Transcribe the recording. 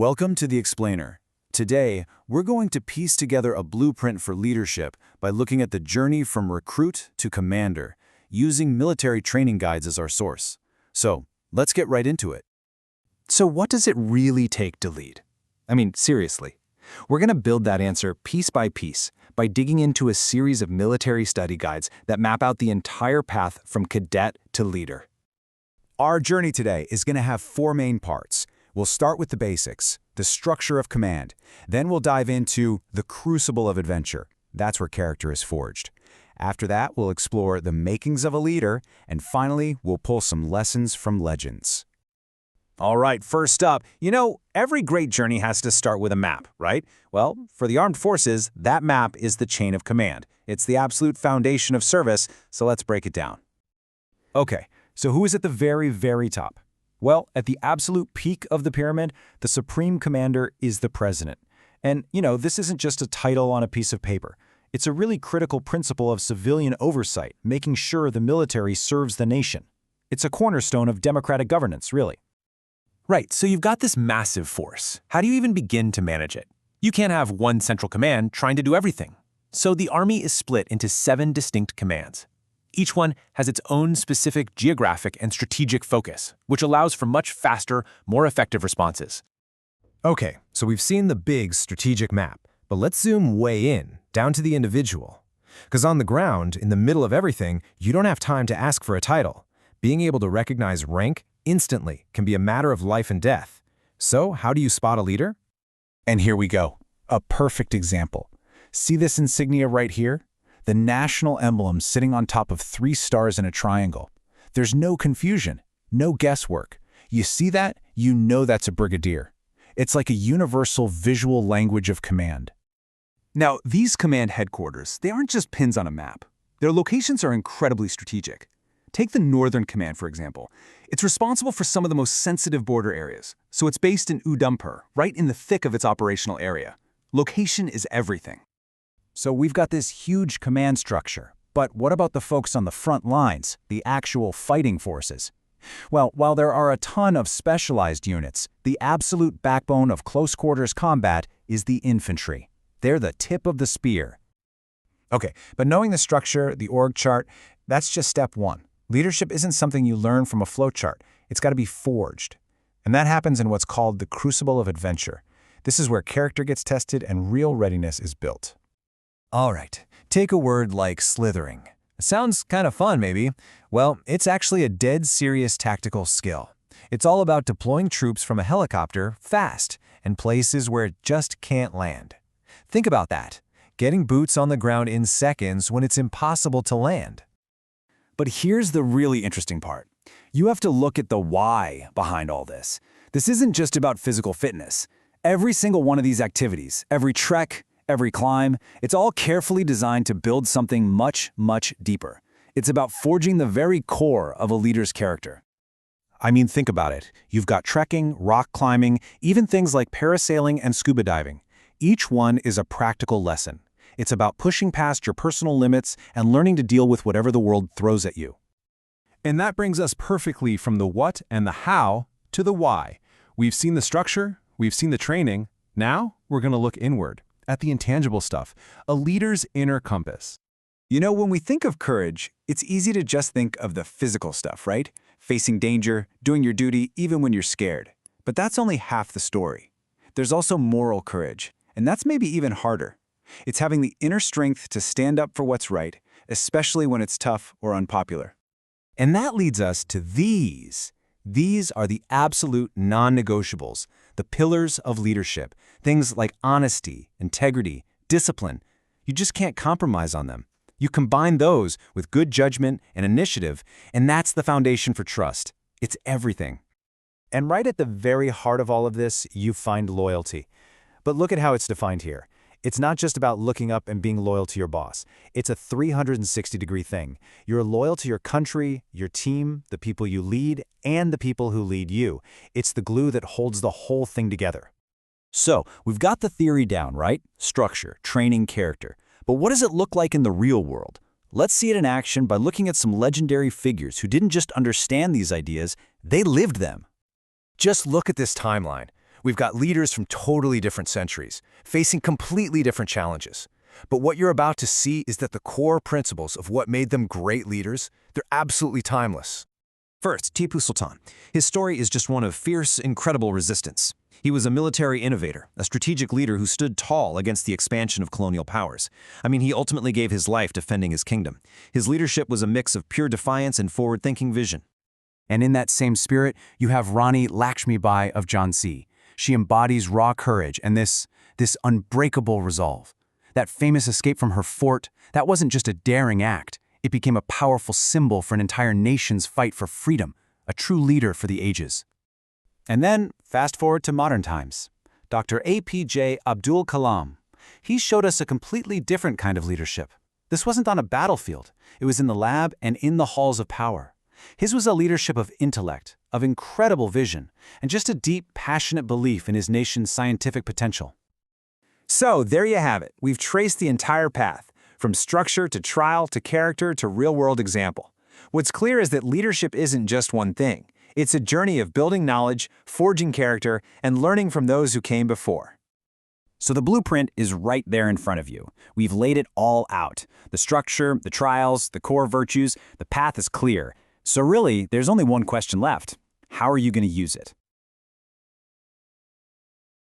Welcome to The Explainer. Today, we're going to piece together a blueprint for leadership by looking at the journey from recruit to commander, using military training guides as our source. So, let's get right into it. So what does it really take to lead? I mean, seriously. We're going to build that answer piece by piece by digging into a series of military study guides that map out the entire path from cadet to leader. Our journey today is going to have four main parts. We'll start with the basics, the structure of command. Then we'll dive into the crucible of adventure. That's where character is forged. After that, we'll explore the makings of a leader, and finally, we'll pull some lessons from legends. All right, first up, every great journey has to start with a map, right? Well, for the armed forces, that map is the chain of command. It's the absolute foundation of service, so let's break it down. Okay, so who is at the very, very top? Well, at the absolute peak of the pyramid, the supreme commander is the president. And, this isn't just a title on a piece of paper. It's a really critical principle of civilian oversight, making sure the military serves the nation. It's a cornerstone of democratic governance, really. Right, so you've got this massive force. How do you even begin to manage it? You can't have one central command trying to do everything. So the army is split into 7 distinct commands. Each one has its own specific geographic and strategic focus, which allows for much faster, more effective responses. Okay, so we've seen the big strategic map, but let's zoom way in, down to the individual. Because on the ground, in the middle of everything, you don't have time to ask for a title. Being able to recognize rank instantly can be a matter of life and death. So, how do you spot a leader? And here we go. A perfect example. See this insignia right here? The national emblem sitting on top of 3 stars in a triangle. There's no confusion, no guesswork. You see that, you know that's a brigadier. It's like a universal visual language of command. Now, these command headquarters, they aren't just pins on a map. Their locations are incredibly strategic. Take the Northern Command, for example. It's responsible for some of the most sensitive border areas, so it's based in Udhampur, right in the thick of its operational area. Location is everything. So we've got this huge command structure, but what about the folks on the front lines, the actual fighting forces? Well, while there are a ton of specialized units, the absolute backbone of close-quarters combat is the infantry. They're the tip of the spear. Okay, but knowing the structure, the org chart, that's just step one. Leadership isn't something you learn from a flowchart. It's got to be forged. And that happens in what's called the crucible of adventure. This is where character gets tested and real readiness is built. All right, take a word like slithering. Sounds kind of fun, maybe. Well, it's actually a dead serious tactical skill. It's all about deploying troops from a helicopter fast and places where it just can't land. Think about that. Getting boots on the ground in seconds when it's impossible to land. But here's the really interesting part. You have to look at the why behind all this. This isn't just about physical fitness. Every single one of these activities, every trek, every climb, it's all carefully designed to build something much, much deeper. It's about forging the very core of a leader's character. I mean, think about it. You've got trekking, rock climbing, even things like parasailing and scuba diving. Each one is a practical lesson. It's about pushing past your personal limits and learning to deal with whatever the world throws at you. And that brings us perfectly from the what and the how to the why. We've seen the structure, we've seen the training. Now we're going to look inward at the intangible stuff, a leader's inner compass. When we think of courage, it's easy to just think of the physical stuff, right? Facing danger, doing your duty, even when you're scared. But that's only half the story. There's also moral courage, and that's maybe even harder. It's having the inner strength to stand up for what's right, especially when it's tough or unpopular. And that leads us to these. These are the absolute non-negotiables, the pillars of leadership. Things like honesty, integrity, discipline. You just can't compromise on them. You combine those with good judgment and initiative, and that's the foundation for trust. It's everything. And right at the very heart of all of this, you find loyalty. But look at how it's defined here. It's not just about looking up and being loyal to your boss. It's a 360-degree thing. You're loyal to your country, your team, the people you lead, and the people who lead you. It's the glue that holds the whole thing together. So, we've got the theory down, right? Structure, training, character. But what does it look like in the real world? Let's see it in action by looking at some legendary figures who didn't just understand these ideas, they lived them. Just look at this timeline. We've got leaders from totally different centuries, facing completely different challenges. But what you're about to see is that the core principles of what made them great leaders, they're absolutely timeless. First, Tipu Sultan. His story is just one of fierce, incredible resistance. He was a military innovator, a strategic leader who stood tall against the expansion of colonial powers. I mean, he ultimately gave his life defending his kingdom. His leadership was a mix of pure defiance and forward-thinking vision. And in that same spirit, you have Rani Lakshmibai of Jhansi. She embodies raw courage and this unbreakable resolve. That famous escape from her fort, that wasn't just a daring act. It became a powerful symbol for an entire nation's fight for freedom, a true leader for the ages. And then, fast forward to modern times. Dr. APJ Abdul Kalam. He showed us a completely different kind of leadership. This wasn't on a battlefield. It was in the lab and in the halls of power. His was a leadership of intellect, of incredible vision, and just a deep, passionate belief in his nation's scientific potential. So, there you have it. We've traced the entire path, from structure to trial to character to real-world example. What's clear is that leadership isn't just one thing. It's a journey of building knowledge, forging character, and learning from those who came before. So the blueprint is right there in front of you. We've laid it all out. The structure, the trials, the core virtues, the path is clear. So really, there's only one question left. How are you going to use it?